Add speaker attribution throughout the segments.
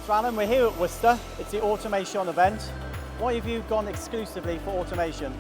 Speaker 1: So Alan, we're here at Worcester. It's the AutomatiON event. Why have you gone exclusively for automation?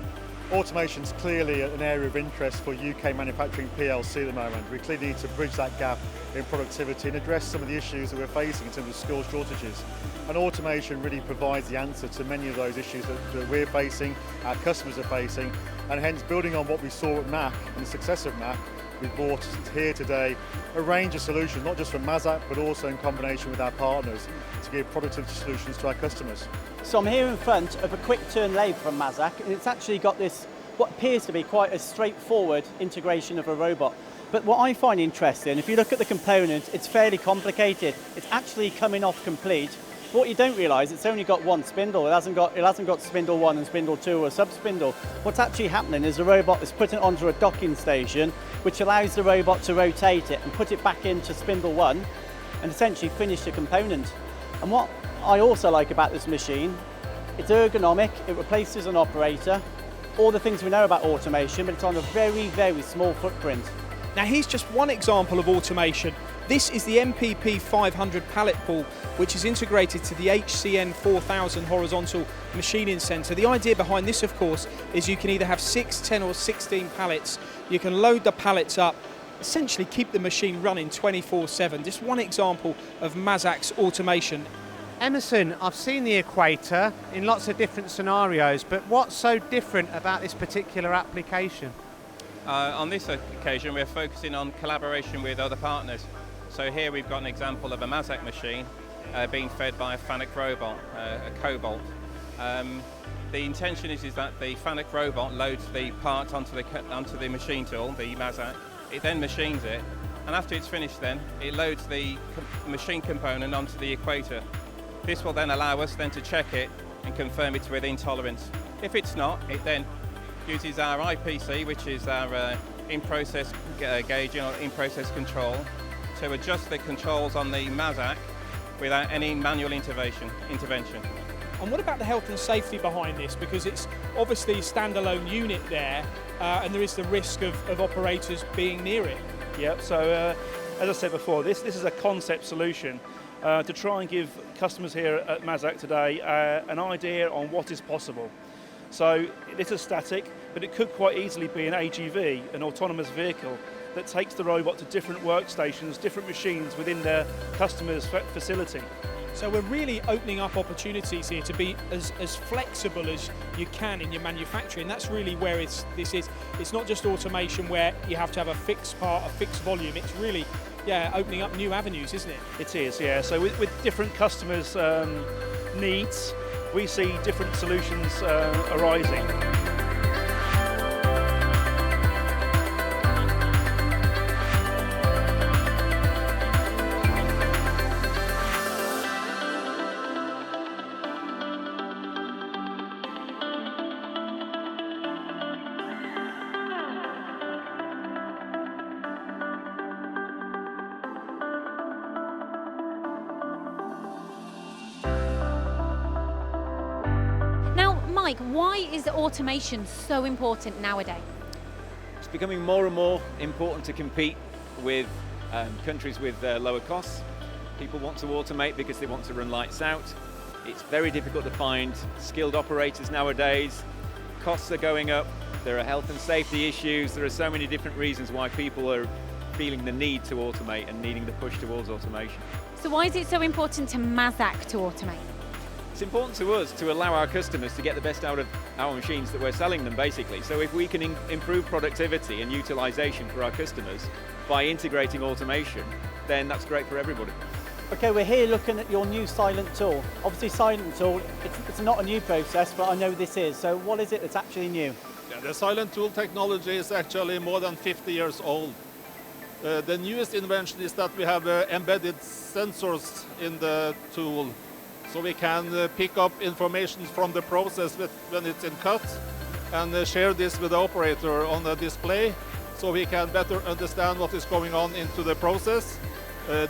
Speaker 2: Automation is clearly an area of interest for UK manufacturing PLC at the moment. We clearly need to bridge that gap in productivity and address some of the issues that we're facing in terms of skill shortages. And automation really provides the answer to many of those issues that we're facing, our customers are facing, and hence building on what we saw at MAC and the success of MAC, we've brought here today a range of solutions, not just from Mazak, but also in combination with our partners to give productivity solutions to our customers.
Speaker 1: So I'm here in front of a quick turn lathe from Mazak, and it's actually got this, what appears to be quite a straightforward integration of a robot. But what I find interesting, if you look at the components, it's fairly complicated. It's actually coming off complete. But what you don't realise, it's only got one spindle. It hasn't got spindle 1 and spindle 2 or sub-spindle. What's actually happening is the robot is putting it onto a docking station, which allows the robot to rotate it and put it back into spindle 1 and essentially finish the component. And what I also like about this machine, it's ergonomic, it replaces an operator, all the things we know about automation, but it's on a very, very small footprint.
Speaker 3: Now here's just one example of automation. This is the MPP 500 pallet pool, which is integrated to the HCN 4000 horizontal machining centre. The idea behind this, of course, is you can either have 6, 10 or 16 pallets. You can load the pallets up, essentially keep the machine running 24/7. Just one example of Mazak's automation.
Speaker 4: Emerson, I've seen the equator in lots of different scenarios, but what's so different about this particular application?
Speaker 5: On this occasion, we're focusing on collaboration with other partners. So here we've got an example of a Mazak machine being fed by a FANUC robot, a Cobalt. The intention is that the FANUC robot loads the part onto the machine tool, the Mazak. It then machines it, and after it's finished then, it loads the machine component onto the equator. This will then allow us then to check it and confirm it's within tolerance. If it's not, it then uses our IPC, which is our in-process gauging or in-process control, to adjust the controls on the Mazak without any manual intervention.
Speaker 3: And what about the health and safety behind this? Because it's obviously a standalone unit there, and there is the risk of operators being near it.
Speaker 6: Yep, so as I said before, this is a concept solution to try and give customers here at Mazak today an idea on what is possible. So this is static, but it could quite easily be an AGV, an autonomous vehicle, that takes the robot to different workstations, different machines within their customer's facility.
Speaker 3: So we're really opening up opportunities here to be as flexible as you can in your manufacturing. That's really where this is. It's not just automation where you have to have a fixed part, a fixed volume. It's really, opening up new avenues, isn't it?
Speaker 6: It is, yeah. So with different customers' needs, we see different solutions arising.
Speaker 7: Mike, why is automation so important nowadays?
Speaker 8: It's becoming more and more important to compete with countries with lower costs. People want to automate because they want to run lights out. It's very difficult to find skilled operators nowadays. Costs are going up. There are health and safety issues. There are so many different reasons why people are feeling the need to automate and needing the push towards automation.
Speaker 7: So why is it so important to Mazak to automate?
Speaker 8: It's important to us to allow our customers to get the best out of our machines that we're selling them, basically. So if we can improve productivity and utilization for our customers by integrating automation, then that's great for everybody.
Speaker 1: Okay, we're here looking at your new silent tool. Obviously silent tool, it's not a new process, but I know this is. So what is it that's actually new?
Speaker 9: Yeah, the silent tool technology is actually more than 50 years old. The newest invention is that we have embedded sensors in the tool. So we can pick up information from the process when it's in cut and share this with the operator on the display so we can better understand what is going on into the process,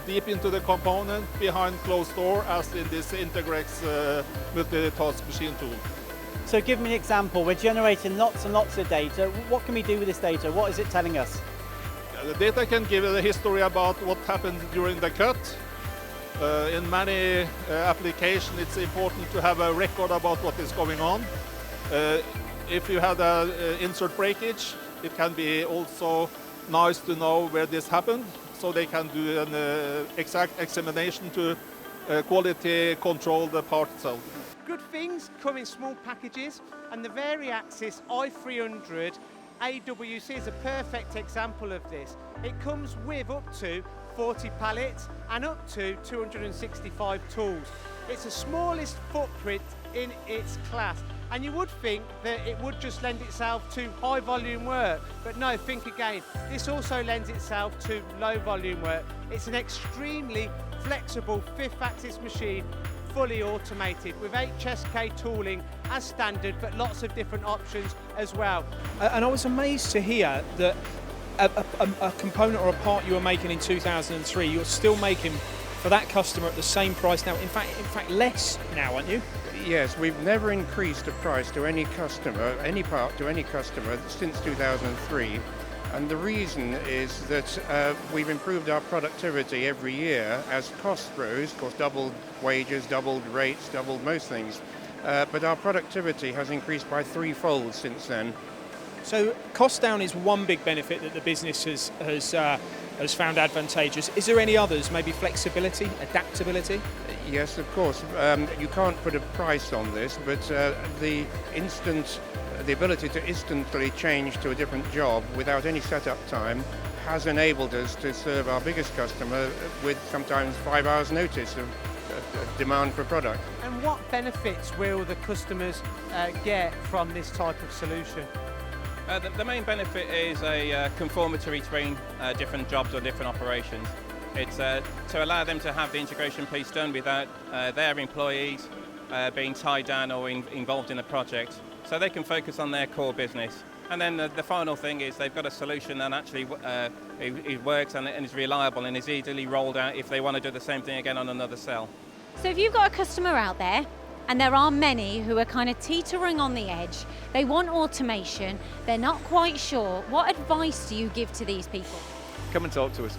Speaker 9: deep into the component, behind closed door, as in this Integrex multitask machine tool.
Speaker 1: So give me an example. We're generating lots and lots of data. What can we do with this data? What is it telling us?
Speaker 9: The data can give a history about what happened during the cut. In many applications, it's important to have a record about what is going on. If you have an insert breakage, it can be also nice to know where this happened, so they can do an exact examination to quality control the part itself.
Speaker 4: Good things come in small packages, and the Variaxis i300 AWC is a perfect example of this. It comes with up to 40 pallets and up to 265 tools. It's the smallest footprint in its class, and you would think that it would just lend itself to high volume work, but no, think again. This also lends itself to low volume work. It's an extremely flexible 5th axis machine, fully automated with HSK tooling as standard, but lots of different options as well.
Speaker 3: And I was amazed to hear that a component or a part you were making in 2003, you're still making for that customer at the same price now. In fact, less now, aren't you?
Speaker 10: Yes, we've never increased the price to any customer, any part to any customer since 2003. And the reason is that we've improved our productivity every year as cost grows. Of course, doubled wages, doubled rates, doubled most things. But our productivity has increased by threefold since then.
Speaker 3: So cost down is one big benefit that the business has found advantageous. Is there any others? Maybe flexibility, adaptability?
Speaker 10: Yes, of course. You can't put a price on this, but the ability to instantly change to a different job without any setup time has enabled us to serve our biggest customer with sometimes 5 hours notice of demand for product.
Speaker 4: And what benefits will the customers get from this type of solution?
Speaker 5: The main benefit is a conformity between different jobs or different operations. It's to allow them to have the integration piece done without their employees being tied down or involved in the project, so they can focus on their core business. And then the final thing is they've got a solution that actually it works and is reliable and is easily rolled out if they want to do the same thing again on another cell.
Speaker 7: So if you've got a customer out there, and there are many who are kind of teetering on the edge, they want automation, they're not quite sure, what advice do you give to these people?
Speaker 8: Come and talk to us.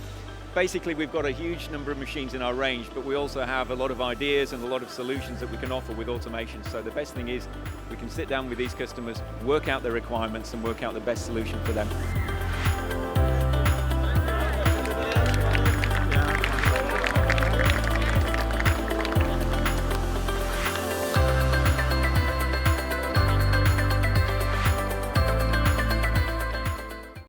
Speaker 8: Basically, we've got a huge number of machines in our range, but we also have a lot of ideas and a lot of solutions that we can offer with automation. So the best thing is we can sit down with these customers, work out their requirements and work out the best solution for them.